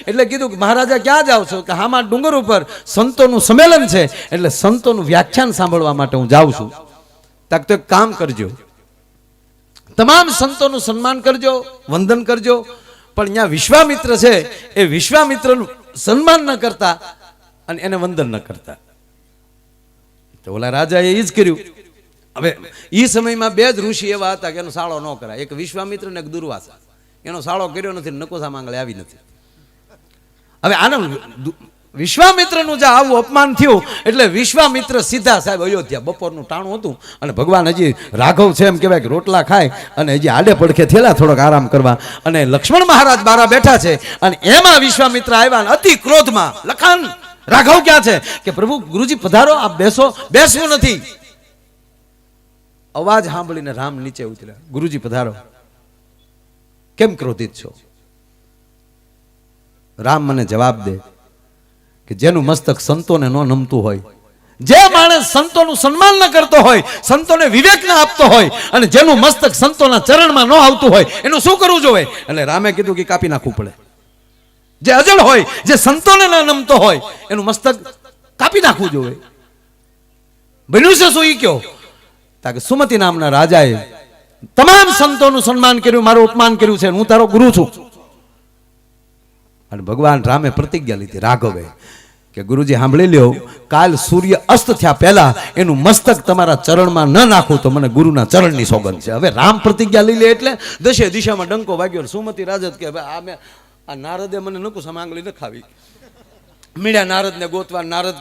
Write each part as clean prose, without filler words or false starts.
એટલે કીધું કે મહારાજા ક્યાં જાવ છો? કે હામાં ડુંગર ઉપર સંતોનું સંમેલન છે, એટલે સંતોનું વ્યાખ્યાન સાંભળવા માટે હું જાઉં છું. તાક તો એક કામ કરજો, તમામ સંતોનું સન્માન કરજો, વંદન કરજો, પણ અહીંયા વિશ્વામિત્ર છે એ વિશ્વામિત્રનું સન્માન ન કરતા અને એને વંદન ન કરતા. તો ઓલા રાજાએ એ જ કર્યું. હવે એ સમયમાં બે જ ઋષિ એવા હતા કે એનો સાળો ન કરાય, એક વિશ્વામિત્ર ને એક દુર્વાસા. એનો સાળો કર્યો નથી, નકોસા માંગલે આવી નથી. હવે આના વિશ્વામિત્રનું જે આવું અપમાન થયું એટલે વિશ્વામિત્ર સીધા સાહેબ અયોધ્યા. બપોરનું ટાણું હતું અને ભગવાન હજી રાઘવ છે એમ કહેવાય કે રોટલા ખાય અને હજી આડે પડખે થયેલા થોડોક આરામ કરવા, અને લક્ષ્મણ મહારાજ બારા બેઠા છે અને એમાં વિશ્વામિત્ર આવ્યા અને અતિ ક્રોધમાં, લખાણ રાઘવ ક્યાં છે? કે પ્રભુ ગુરુજી પધારો, આપ બેસો. બેસવું નથી. અવાજ સાંભળીને રામ નીચે ઉતર્યા. ગુરુજી પધારો. કેમ ક્રોધિત છો? રામ મને જવાબ દે કે જેનું મસ્તક સંતોને ન નમતું હોય, જે માણસ સંતોનું સન્માન ન કરતો હોય, સંતોને વિવેક ન આપતો હોય, અને જેનું મસ્તક સંતોના ચરણમાં ન આવતું હોય, એનું શું કરવું જોઈએ? એટલે રામે કીધું કે કાપી નાખવું પડે. જે અજળ હોય, જે સંતોને ન નમતો હોય, એનું મસ્તક કાપી નાખવું જોઈએ. બન્યું છે શું? ઈ કયો? તાકે સુમતિ નામના રાજાએ તમામ સંતોનું સન્માન કર્યું, મારું અપમાન કર્યું છે, હું તારો ગુરુ છું. અને ભગવાન રામે પ્રતિજ્ઞા લીધી, રાઘવે, કે ગુરુજી સાંભળી લ્યો, કાલ સૂર્ય અસ્ત થયા પહેલા એનું મસ્તક તમારા ચરણમાં ન નાખું તો મને ગુરુના ચરણની સોગંદ છે. હવે રામ પ્રતિજ્ઞા લઈ લે એટલે દશે દિશામાં ડંકો વાગ્યો. સુમતિ રાજ કે આ નારદે મને નકુસા માંગલી ન ખાવી. મીડ્યા નારદને ગોતવા. નારદ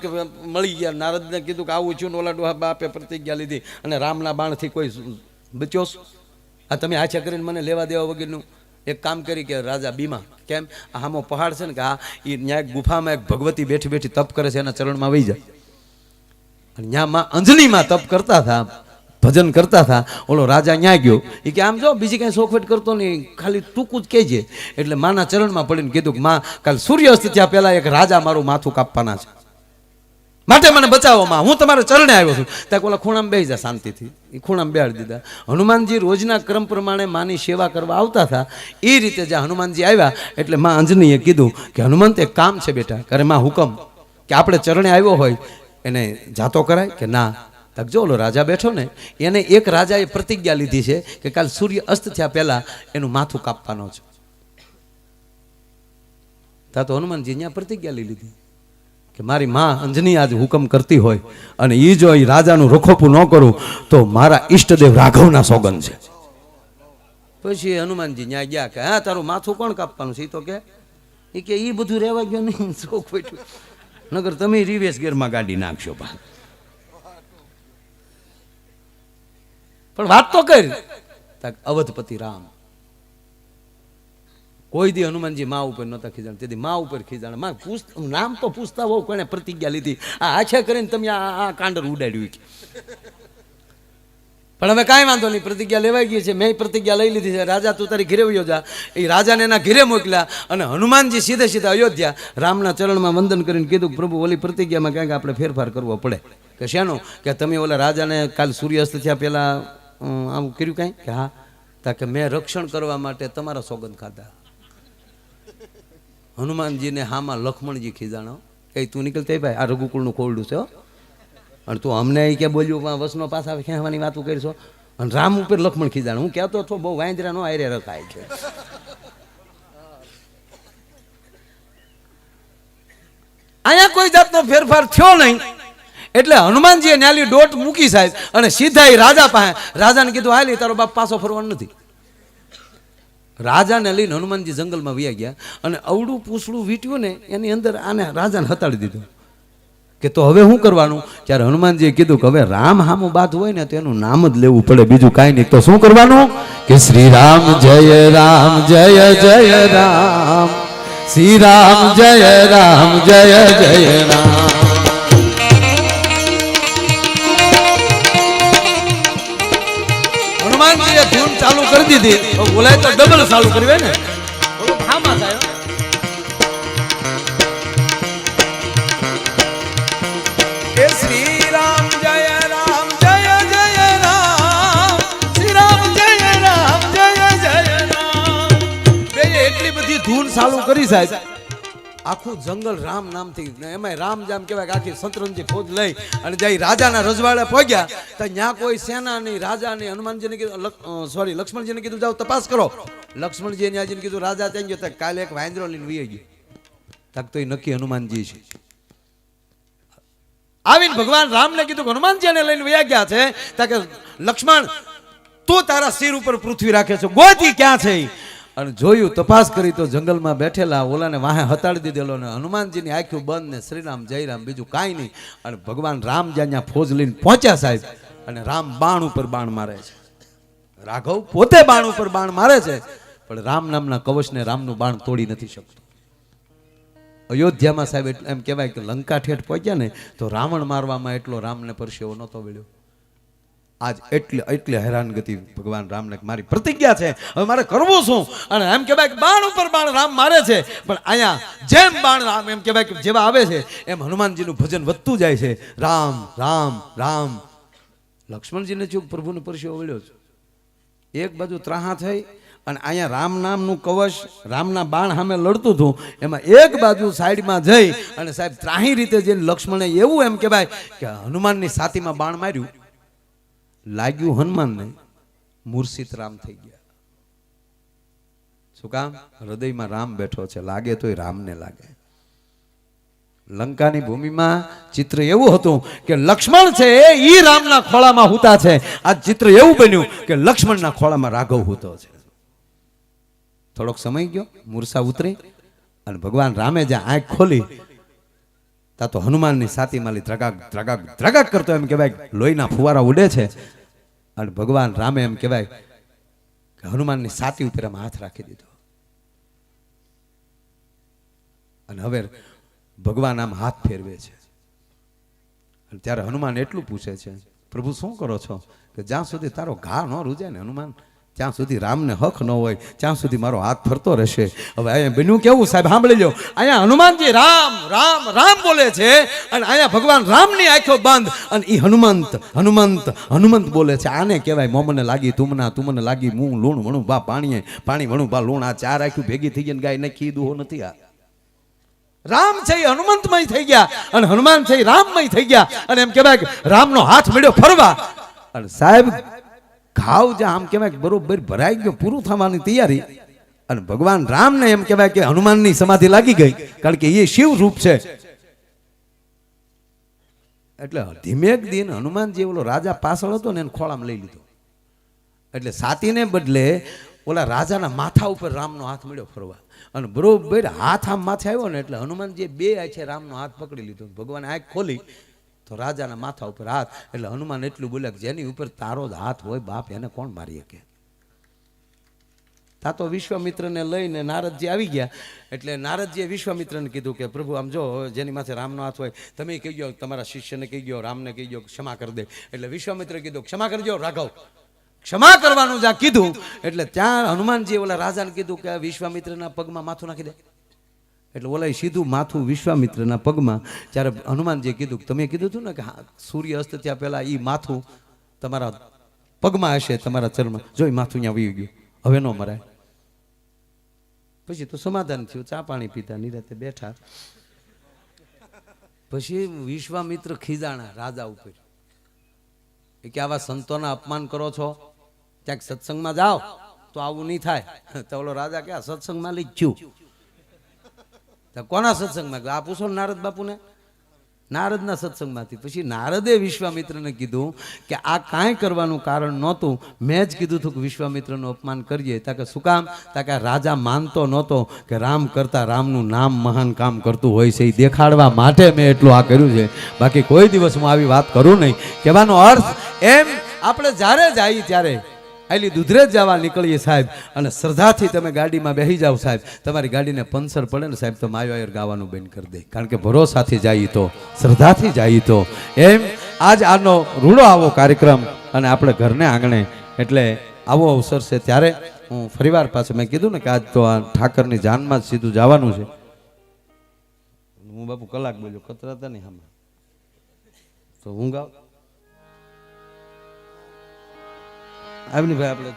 મળી ગયા. નારદને કીધું કે આવું છું. ઓલા ડોહા બાપે પ્રતિજ્ઞા લીધી અને રામના બાણથી કોઈ બચ્યો? આ તમે આછા કરીને મને લેવા દેવા વગરનું એક કામ કરી કે રાજા બીમા. કેમ? આમો પહાડ છે ને કે આ એ ન્યા ગુફામાં એક ભગવતી બેઠી બેઠી તપ કરે છે, એના ચરણમાં વહી જાય. અને ન્યા માં અંજનીમાં તપ કરતા હતા, ભજન કરતા હતા. ઓલો રાજા ન્યા ગયો. એ કે આમ જો બીજી કઈ સોખવટ કરતો નહીં, ખાલી ટૂંકું જ કહેજે. એટલે માના ચરણમાં પડીને કીધું કે માં, કાલ સૂર્યાસ્ત થયા પહેલા એક રાજા મારું માથું કાપવાના છે, માટે મને બચાવો માં, હું તમારા ચરણે આવ્યો છું. ત્યાં ઓલા ખૂણામાં બેસી જા શાંતિથી. એ ખૂણામાં બેહાડી દીધા. હનુમાનજી રોજના ક્રમ પ્રમાણે માની સેવા કરવા આવતા હતા. એ રીતે જ્યાં હનુમાનજી આવ્યા એટલે માં અંજનીએ કીધું કે હનુમંત એક કામ છે બેટા. કરે માં હુકમ, કે આપણે ચરણે આવ્યો હોય એને જાતો કરાય કે ના? તક જો ઓલો રાજા બેઠો ને એને એક રાજાએ પ્રતિજ્ઞા લીધી છે કે કાલ સૂર્ય અસ્ત થયા પહેલા એનું માથું કાપવાનો છે. તા તો હનુમાનજી ત્યાં પ્રતિજ્ઞા લઈ લીધી કે મારી માં અંજની આજ હુકમ કરતી હોય અને એ જો એ રાજાનું રખોપું ન કરું તો મારા ઈષ્ટદેવ રાઘવના સોગંદ છે. પછી હનુમાનજી ન્યા ગયા કે હા તારું માથું કોણ કાપવાનું છે? તો કે એ બધું રહેવા ગયો નહીં, નગર તમે રિવેશ ગેરમાં ગાડી નાખશો. પણ વાત તો કરી. અવધપતિ રામ કોઈ દી હનુમાનજી માં ઉપર નતા ખીજાણ, તેથી માં ઉપર ખીજાણ. માં નામ તો પૂછતા હોવ કોને પ્રતિજ્ઞા લીધી. આ આછા કરીને તમે આ કાંડર ઉડાડ્યું. પણ હવે કાંઈ વાંધો નહીં, પ્રતિજ્ઞા લેવાઈ ગઈ છે. મેં પ્રતિજ્ઞા લઈ લીધી છે. રાજા તું તારી ઘરે વયો જા. એ રાજાને એના ઘરે મોકલ્યા અને હનુમાનજી સીધે સીધા અયોધ્યા રામના ચરણમાં વંદન કરીને કીધું પ્રભુ ઓલી પ્રતિજ્ઞામાં ક્યાંક આપણે ફેરફાર કરવો પડે. કે શેનો? કે તમે ઓલા રાજાને કાલ સૂર્યાસ્ત થયા પહેલા આવું કર્યું કાંઈ? કે હા. તા કે મેં રક્ષણ કરવા માટે તમારા સોગંદ ખાધા. હનુમાનજીને હામાં લક્ષ્મણજી ખીજાણો કે તું નીકળતા ભાઈ, આ રઘુકુળનું ખોરડું છે અને તું અમને કે બોલ્યું વસનો પાછા ખેંચવાની વાતો કરીશો. અને રામ ઉપર લક્ષ્મણ ખીજાણ. હું કહેતો હતો બહુ વાંદરા નો આયરે રખાય છે. અહીંયા કોઈ જાતનો ફેરફાર થયો નહીં. એટલે હનુમાનજીએ ન્યાલી દોટ મૂકી સાહેબ અને સીધા રાજા પાસે. રાજાને કીધું હાલી તારો બાપ પાછો ફરવાનું નથી. રાજાને લઈને હનુમાનજી જંગલમાં વયા ગયા અને અવડું પૂછડું વીટ્યું ને એની અંદર આને રાજાને હતાડી દીધું. કે તો હવે શું કરવાનું? ત્યારે હનુમાનજીએ કીધું કે હવે રામ હામું બાદ હોય ને તો એનું નામ જ લેવું પડે, બીજું કાંઈ નહીં. તો શું કરવાનું? કે શ્રી રામ જય રામ જય જય રામ, શ્રી રામ જય રામ જય જય રામ. હનુમાનજીએ ધૂન ચાલુ કરી દીધી. બોલાય તો ડબલ ચાલુ કરવી ને. શ્રી રામ જય રામ જય જય રામ, શ્રી રામ જય રામ જય જય રામ. બે એટલી બધી ધૂન ચાલુ કરી સાહેબ આખું જંગલ રામ નામથી ને એમાં રામ જામ કહેવાય કે આખી શત્રુંજની ફોજ લઈ અને જઈ રાજાના રજવાડે પહોંચ્યા તો ત્યાં કોઈ સેના નહીં, રાજા નહીં. હનુમાનજીને કીધું લક્ષ્મણજીને કીધું જાઓ તપાસ કરો. લક્ષ્મણજીએ ન્યાજીને કીધું રાજા ત્યાં ગયો, કાલે એક વાંદરો લઈને વી ગયો. તક તો એ નક્કી હનુમાનજી છે. આવીને ભગવાન રામને કીધું હનુમાનજીને લઈને વયા ગયા છે. તાકે લક્ષ્મણ તું તારા શિર ઉપર પૃથ્વી રાખે છે, ગોતી ક્યાં છે? અને જોયું, તપાસ કરી તો જંગલમાં બેઠેલા ઓલાને વાહે હતાડી દીધેલો ને હનુમાનજીની આંખો બંધ ને શ્રીરામ જયરામ બીજું કાંઈ નહીં. અને ભગવાન રામ જ્યાં ફોજ લઈને પહોંચ્યા સાહેબ, અને રામ બાણ ઉપર બાણ મારે છે. રાઘવ પોતે બાણ ઉપર બાણ મારે છે, પણ રામ નામના કવચને રામનું બાણ તોડી નથી શકતું. અયોધ્યામાં સાહેબ એમ કહેવાય કે લંકા ઠેઠ પહોંચ્યા ને તો રાવણ મારવામાં એટલો રામને પરસેવો નહોતો વળ્યો. આજ એટલે હેરાનગતિ ભગવાન રામને મારી પ્રતિજ્ઞા છે, હવે મારે કરવું શું? અને એમ કહેવાય કે બાણ ઉપર બાણ રામ મારે છે, પણ અહીંયા જેમ બાણ રામ એમ કહેવાય કે જેવા આવે છે એમ હનુમાનજીનું ભજન વધતું જાય છે. રામ રામ રામ. લક્ષ્મણજીને ચૂક પ્રભુને પરસેવો વળ્યો છે. એક બાજુ ત્રાહા થઈ અને અહીંયા રામ નામનું કવચ રામના બાણ સામે લડતું હતું, એમાં એક બાજુ સાઈડમાં જઈ અને સાહેબ ત્રાહી રીતે જઈને લક્ષ્મણે એવું એમ કહેવાય કે હનુમાનની છાતીમાં બાણ માર્યું. લાગ્યું હનુમાનને, મૂર્છિત રામ થઈ ગયા. શું કામ? હૃદયમાં રામ બેઠો છે, લાગે તોય રામને લાગે. લંકાની ભૂમિમાં ચિત્ર એવું હતું કે લક્ષ્મણ છે એ રામના ખોળામાં હુતા છે. આ ચિત્ર એવું બન્યું કે લક્ષ્મણના ખોળામાં રાઘવ હુતો છે. થોડોક સમય ગયો, મૂર્છા ઉતરી અને ભગવાન રામે જ્યાં આંખ ખોલી તા તો હનુમાનની છાતીમાં ધ્રગાક ધ્રગાક ધ્રગાક કરતો એમ કહેવાય લોહીના ફુવારા ઉડે છે. અને ભગવાન રામે એમ કહેવાય કે હનુમાનની છાતી ઉપર એમ હાથ રાખી દીધો. અને હવે ભગવાન આમ હાથ ફેરવે છે. અને ત્યારે હનુમાન એટલું પૂછે છે, પ્રભુ શું કરો છો? કે જ્યાં સુધી તારો ઘા ન રૂજે ને હનુમાન, ત્યાં સુધી રામને હક ન હોય ત્યાં સુધી મારો હાથ ફરતો રહેશે. હવે અહીંયા બન્યું કેવું સાહેબ સાંભળી લો. અહીંયા હનુમાનજી રામ રામ રામ બોલે છે અને અહીંયા ભગવાન રામની આંખો બંધ અને એ હનુમંત હનુમંત હનુમંત બોલે છે. આને કહેવાય મોમને લાગી તુમના, તુમને લાગી મું લૂણ વણું બા પાણીએ, પાણી વણું બા લૂણ. આ ચાર આંખું ભેગી થઈ ગઈ ને ગાય નખી દુહો નથી. આ રામ છે એ હનુમંતમય થઈ ગયા અને હનુમાન છે એ રામમય થઈ ગયા. અને એમ કહેવાય કે રામનો હાથ મળ્યો ફરવા અને સાહેબ ઘાવ જ્યાં આમ કહેવાય બરોબર ભરાઈ ગયો, પૂરું થવાની તૈયારી. અને ભગવાન રામને એમ કહેવાય કે હનુમાનની સમાધિ લાગી ગઈ, કારણ કે એ શિવ રૂપ છે. એટલે ધીમેક દિન હનુમાનજી ઓલો રાજા પાછળ હતો ને એને ખોળામાં લઈ લીધો. એટલે છાતીને બદલે ઓલા રાજાના માથા ઉપર રામનો હાથ મળ્યો ફરવા. અને બરોબર હાથ આમ માથે આવ્યો ને એટલે હનુમાનજીએ બે આંખે રામનો હાથ પકડી લીધો. ભગવાન આંખ ખોલી તો રાજાના માથા ઉપર હાથ. એટલે હનુમાન એટલું બોલ્યા કે જેની ઉપર તારો જ હાથ હોય બાપ એને કોણ મારી શકે? તા તો વિશ્વામિત્રને લઈને નારદજી આવી ગયા. એટલે નારદજીએ વિશ્વામિત્રને કીધું કે પ્રભુ આમ જો જેની માથે રામનો હાથ હોય તમે કહી ગયો, તમારા શિષ્યને કહી ગયો, રામને કહી ગયો ક્ષમા કરી દે. એટલે વિશ્વામિત્રે કીધું ક્ષમા કરજો રાઘવ. ક્ષમા કરવાનું જ્યાં કીધું એટલે ત્યાં હનુમાનજી ઓલા રાજાને કીધું કે વિશ્વામિત્રના પગમાં માથું નાખી દે. એટલે ઓલા સીધું માથું વિશ્વામિત્રના પગમાં. ત્યારે હનુમાનજીએ કીધું તમે કીધું હતું ને કે સૂર્ય અસ્ત થયા પહેલા એ માથું તમારા પગમાં હશે, તમારા ચરણમાં. જોઈ માથું ત્યાં વહી ગયું, હવે ન મરાય. પછી તો સમાધાન થયું, ચા પાણી પીતા નિરાતે બેઠા. પછી વિશ્વામિત્ર ખીજાણા રાજા ઉપર કે આવા સંતોના અપમાન કરો છો, ક્યાંક સત્સંગમાં જાઓ તો આવું નહીં થાય. તો ઓલો રાજા કે સત્સંગમાં લઈ ગયું. કોના સત્સંગમાં? આ પૂછો નારદ બાપુને, નારદના સત્સંગમાંથી. પછી નારદે વિશ્વામિત્રને કીધું કે આ કાંઈ કરવાનું કારણ નહોતું, મેં જ કીધું હતું કે વિશ્વામિત્રનું અપમાન કરીએ. તાકે શું કામ? તાકે રાજા માનતો નહોતો કે રામ કરતા રામનું નામ મહાન કામ કરતું હોય છે, એ દેખાડવા માટે મેં એટલું આ કર્યું છે. બાકી કોઈ દિવસ હું આવી વાત કરું નહીં. કહેવાનો અર્થ એમ આપણે જ્યારે જઈએ ત્યારે આટલી દુધરેજ જવા નીકળીએ સાહેબ, અને શ્રદ્ધાથી તમે ગાડીમાં બેસી જાઓ સાહેબ. તમારી ગાડીને પંચર પડે ને સાહેબ તો માયોયર ગાવાનું બંધ કરી દે, કારણ કે ભરોસાથી જઈએ તો, શ્રદ્ધાથી જઈએ તો. એમ આજ આનો રૂડો આવો કાર્યક્રમ અને આપણે ઘરને આંગણે, એટલે આવો અવસર છે ત્યારે હું ફરીવાર પાછું મેં કીધું ને કે આજ તો આ ઠાકરની જાનમાં જ સીધું જવાનું છે. હું બાપુ કલાક બોલ્યો કતરાતા નહીં હમણાં તો હું ગાવ આવી ભાઈ આપણે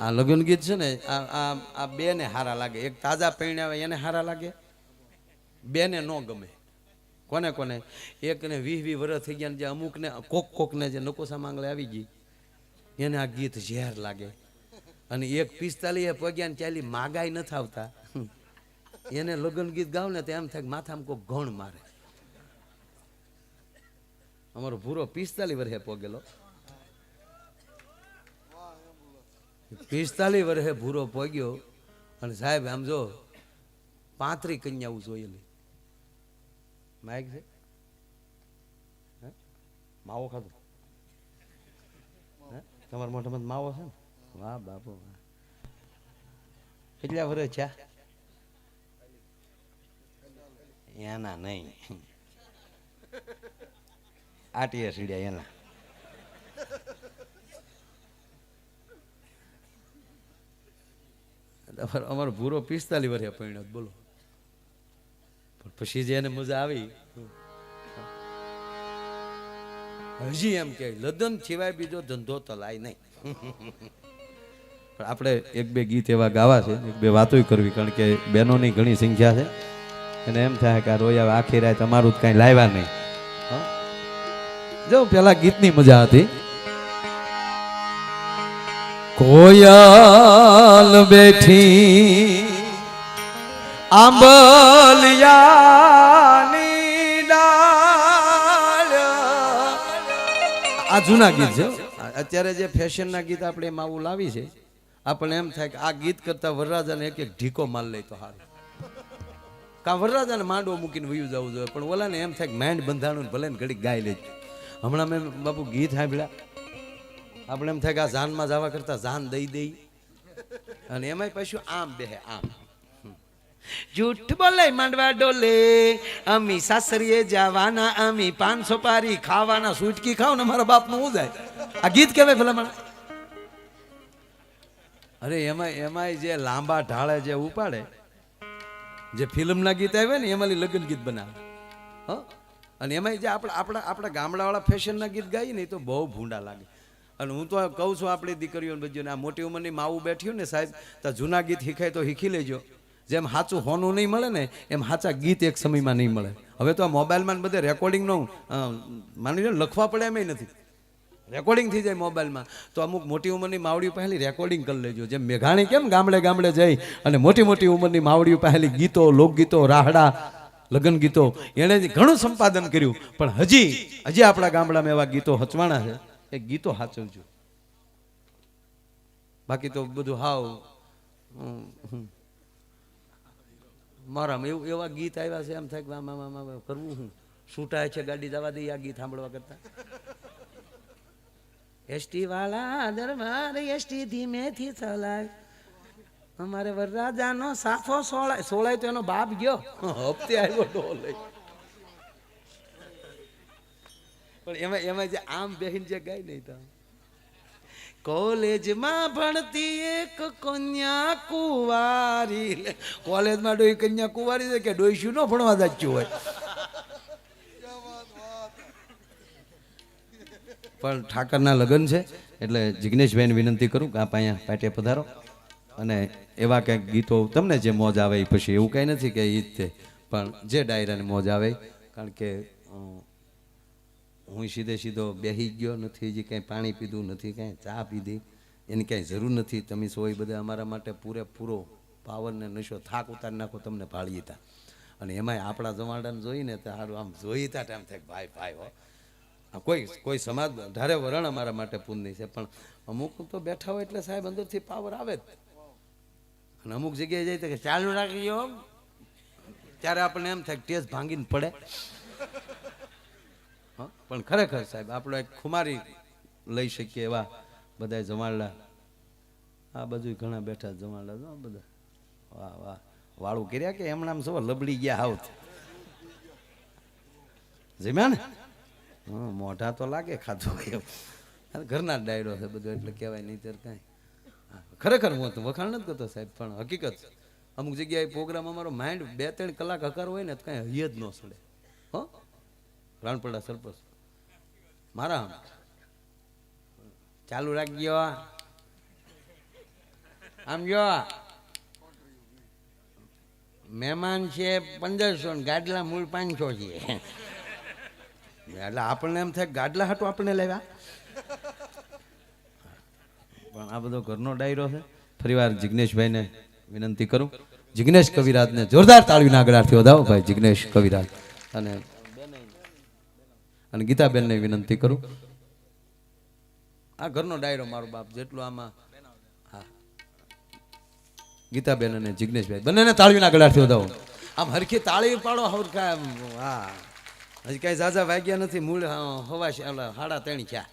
આ લગ્ન ગીત છે ને આ બે ને હારા લાગે. એક તાજા પૈણાવે એને હારા લાગે, બે ને નો ગમે. કોને કોને? એકને 20 વર્ષ થઈ ગયા, જે અમુકને કોકને જે નકોસા માંગલે આવી ગઈ એને આ ગીત ઝેર લાગે. અને એક 45 પગ્યા ચાલી માગાઈ નથી આવતા એને લગ્ન ગીત ગાવ ને તો એમ થાય માથામાં કોઈ ઘણ મારે. અમારો ભૂરો 45 વર્ષે પોગેલો, 45 વર્ષે ભૂરો પોગ્યો. અને સાહેબ આમ જો 35 કન્યાઓ જોયેલી. માઇક છે માવો ખાધો તમારા મોઢામાં માવો છે ને? વાહ બાપુ વાહ. કેટલા વર્ષ છે એના? નહીં આટીએ સીડ્યા એના. અમારો ભૂરો 45 વર્ષે પરિણત બોલો. પણ પછી જે એને મજા આવી, હજી એમ કે લગ્ન સિવાય બીજો ધંધો તલાય નહીં. પણ આપણે એક બે ગીત એવા ગાવા છે, એક બે વાતો કરવી, કારણ કે બહેનોની ઘણી સંખ્યા છે. અને એમ થાય કે આ રોયા આખી રાત અમારું જ કાંઈ લાવ્યા નહીં. જો પેલા ગીતની મજા હતી. કોયલ બેઠી આંબલિયાની ડાળ. આ જૂના ગીત છે. અત્યારે જે ફેશનના ગીત આપણે એમાં આવું લાવી છે, આપણને એમ થાય કે આ ગીત કરતા વરરાજાને એક એક ઢીકો માલ લઈ તો સારું. કા વરરાજાને માંડવો મૂકીને વયું જવું જોઈએ, પણ ઓલાને એમ થાય કે માંડ બંધાણું ભલે ને ઘડીક ગાઈ લેજો. હમણાં મેં બાપુ ગીત સાંભળ્યા, આપણે એમ થાય કે આ જાનમાં જવા કરતા જાન દઈ દઈ. અને એમાંય પાછું આમ બેહે આમ. જૂઠ બોલે માંડવા ડોલે, અમી સાસરીએ જવાના, અમી 500 પારી ખાવાના, સુટકી ખાવ ને મારા બાપ નું જાય. આ ગીત કેવાય ભલા મને? અરે એમાંય જે લાંબા ઢાળે જે ઉપાડે, જે ફિલ્મના ગીત આવે ને એમાં લગ્ન ગીત બનાવે. અને એમાં જે આપણા ગામડાવાળા ફેશનના ગીત ગાઈએ ને એ તો બહુ ભૂંડા લાગે. અને હું તો કહું છું આપણી દીકરીઓને બધીઓને, આ મોટી ઉંમરની માવું બેઠ્યું ને સાહેબ, તો જૂના ગીત શીખાય તો શીખી લેજો. જેમ સાચું હોનું નહીં મળે ને એમ સાચા ગીત એક સમયમાં નહીં મળે. હવે તો આ મોબાઈલમાં બધે રેકોર્ડિંગનું માની લો લખવા પડે એમ નથી, રેકોર્ડિંગ થઈ જાય મોબાઈલમાં. તો અમુક મોટી ઉંમરની માવડીઓ પહેલી રેકોર્ડિંગ કરી લેજો. જેમ મેઘાણી કેમ ગામડે ગામડે જઈ અને મોટી મોટી ઉંમરની માવડીઓ પહેલી ગીતો, લોકગીતો, રાહડા, લગ્ન ગીતો એણે ઘણું સંપાદન કર્યું. પણ હજી આપણા ગામડામાં એવા ગીતો હચવાણા છે, એ ગીતો સાચવજો. બાકી તો બધું હાવ મારામાં એવા ગીત આવ્યા છે, એમ થાય કે કરવું હું છૂટાય છે ગાડી જવા દઈએ આ ગીત સાંભળવા કરતા. એસટી વાળા દરબાર એસટી ધીમેથી ચલાય, અમારે વરરાજાનો સાફો સોળાય તો એનો બાપ ગયો હપ્તે આવ્યો ડોલે. પણ એમાં જે આમ બેહીન જે ગાય નહીં તો કોલેજમાં ભણતી એક કન્યા કુંવારી. કોલેજમાં ડોઈ કન્યા કુંવારી છે કે ડોઈશું ન ભણવા જાચ્યું હોય. પણ ઠાકરના લગ્ન છે એટલે જિગ્નેશભાઈને વિનંતી કરું કે આપ અહીંયા પાટે પધારો અને એવા કંઈક ગીતો તમને જે મોજ આવે એ. પછી એવું કંઈ નથી કે એ જ તે, પણ જે ડાયરાને મોજ આવે. કારણ કે હું સીધો બેસી ગયો નથી, હજી કાંઈ પાણી પીધું નથી, કાંઈ ચા પીધી, એની કાંઈ જરૂર નથી. તમે સો એ બધા અમારા માટે પૂરેપૂરો પાવર ને નશો થાક ઉતારી નાખો તમને ભાળીએ તા. અને એમાંય આપણા જમાડાને જોઈને તો સારું આમ જોઈ તા ટાઈમ થાય ભાઈ હો. કોઈ સમાજ ધારે વરણ અમારા માટે પુણ્ય છે, પણ અમુક તો બેઠા હોય એટલે સાહેબ અંદરથી પાવર આવે જ. અને અમુક જગ્યાએ જાય તો કે ચાલુ રાખજો, ત્યારે આપણને એમ થાય ટેસ્ટ ભાંગીને પડે. પણ ખરેખર સાહેબ આપણો એક ખુમારી લઈ શકીએ એવા બધા જમાડલા. આ બધું ઘણા બેઠા જમાડલા બધા. વાહ વાહ, વાળું કર્યા કે એમણામ સૌ લબડી ગયા હાવ જમ્યા ને? મોઢા તો લાગે ખાધું એમ. ઘરના જ ડાયરો છે બધો એટલે કહેવાય નહીં ત્યારે કાંઈ. ખરેખર હું તો વખાણ નથી કરતો સાહેબ, પણ હકીકત અમુક જગ્યાએ પ્રોગ્રામ અમારો માઇન્ડ 2-3 કલાક હકાર હોય ને તો કાંઈ હૈય જ ન સડે. રાણપડા સરપંચ મારા ચાલુ રાખજો. આમ જો મહેમાન છે 1500 ને ગાડલા મૂળ 500 છે. એટલે આપણને એમ થાય ગાડલા હાટું આપણને લાવ્યા, પણ આ બધો ઘરનો ડાયરો છે. ફરીવાર જિગ્નેશભાઈને વિનંતી કરું, જિગ્નેશ કવિરાજને જોરદાર તાળીના ગળાથી વધાવો ભાઈ જિગ્નેશ કવિરાજ, અને ગીતાબેનને વિનંતી કરું. આ ઘરનો ડાયરો મારો બાપ જેટલું આમાં. હા, ગીતાબેન અને જિગ્નેશભાઈ બંનેને તાળીના ગળાથી વધાવો. આમ હરખી તાળી પાડો હરખા. હા, હજી કઈ ઝાઝા વાગ્યા નથી, મૂળ હવા 3:30 થયા.